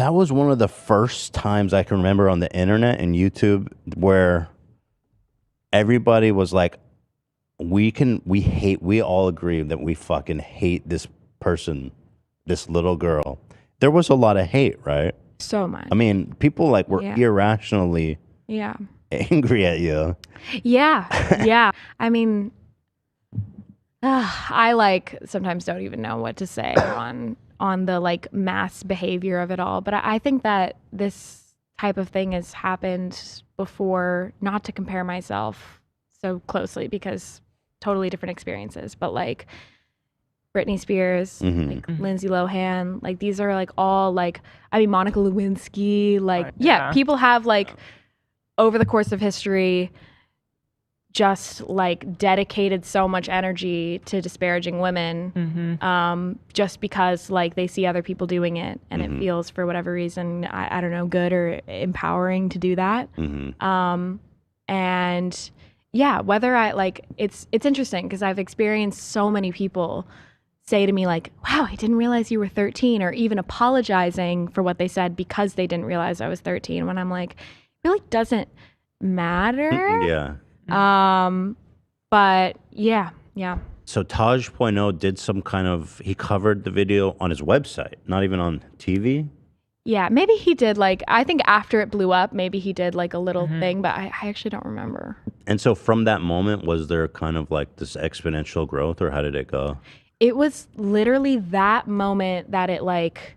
that was one of the first times I can remember on the internet and YouTube where everybody was like, we all agree that we fucking hate this person, this little girl. There was a lot of hate, right? So much. I mean, people like were irrationally angry at you. Yeah. I mean, I like sometimes don't even know what to say on the like mass behavior of it all. But I think that this type of thing has happened before, not to compare myself so closely because totally different experiences, but like Britney Spears, like Lindsay Lohan, like these are like all like, I mean, Monica Lewinsky, like, people have like over the course of history just like dedicated so much energy to disparaging women just because like they see other people doing it and it feels for whatever reason, I don't know, good or empowering to do that. And yeah, whether I like, it's interesting because I've experienced so many people say to me like, wow, I didn't realize you were 13, or even apologizing for what they said because they didn't realize I was 13, when I'm like, it really doesn't matter. But yeah. So Taj.0 did some kind of, he covered the video on his website, not even on TV. Yeah, maybe he did like, I think after it blew up, maybe he did like a little thing, but I actually don't remember. And so from that moment, was there kind of like this exponential growth, or how did it go? It was literally that moment that it like,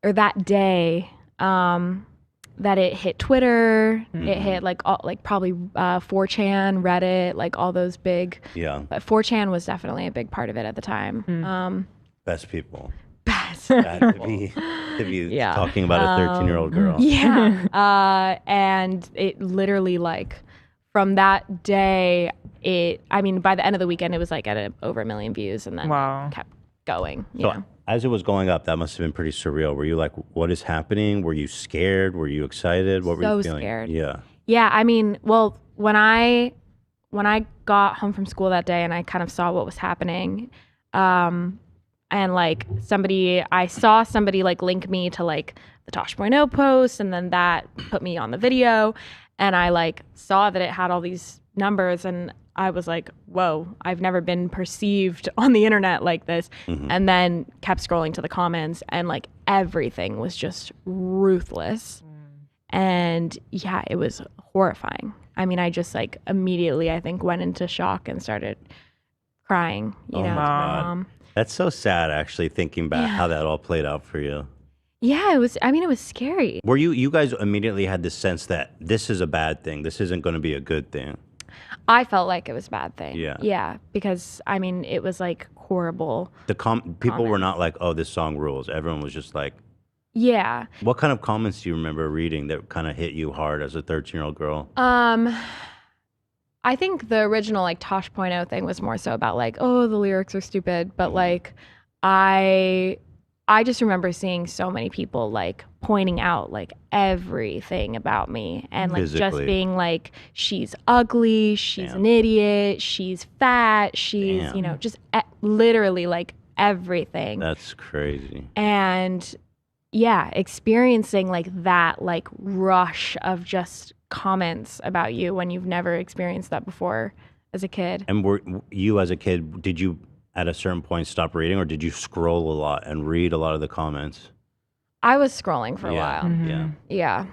or that day, that it hit Twitter, it hit like all, like probably 4chan, Reddit, like all those big. Yeah. But 4chan was definitely a big part of it at the time. Best people. Best. To be talking about a 13-year-old girl. Yeah. And it literally like from that day, I mean, by the end of the weekend, it was like at over 1 million views, and then kept going. You know? As it was going up, that must have been pretty surreal. Were you like, what is happening? Were you scared? Were you excited? What were you feeling? Scared. Yeah. Yeah. I mean, well, when I got home from school that day and I kind of saw what was happening, and like I saw somebody like link me to like the Tosh.0 post, and then that put me on the video, and I like saw that it had all these numbers, and I was like, whoa, I've never been perceived on the internet like this. And then kept scrolling to the comments, and like everything was just ruthless. And yeah, it was horrifying. I mean, I just like immediately, I think, went into shock and started crying, you know, to my mom. That's so sad, actually, thinking back how that all played out for you. Yeah, it was, I mean, it was scary. Were you guys immediately had this sense that this is a bad thing, this isn't going to be a good thing? I felt like it was a bad thing. Yeah. Yeah, because I mean, it was like horrible. People were not like, oh, this song rules. Everyone was just like, yeah. What kind of comments do you remember reading that kind of hit you hard as a 13-year-old girl? I think the original like Tosh.0 thing was more so about like, oh, the lyrics are stupid, but like I just remember seeing so many people like pointing out like everything about me, and like just being like, she's ugly, she's an idiot, she's fat, she's, you know, just literally like everything. That's crazy. And yeah, experiencing like that like rush of just comments about you when you've never experienced that before as a kid. And were you as a kid, did you at a certain point stop reading, or did you scroll a lot and read a lot of the comments? I was scrolling for a while. Yeah.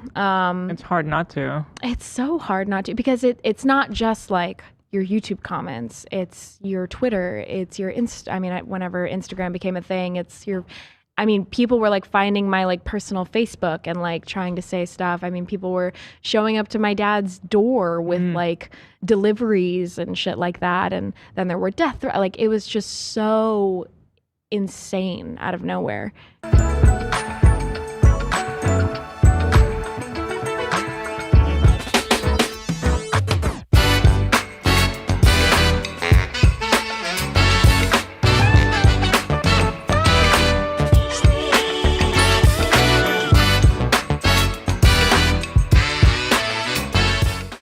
It's hard not to. It's so hard not to, because it's not just like your YouTube comments, it's your Twitter, it's your whenever Instagram became a thing, it's your, I mean, people were like finding my like personal Facebook and like trying to say stuff. I mean, people were showing up to my dad's door with like deliveries and shit like that. And then there were death threats. Like, it was just so insane out of nowhere.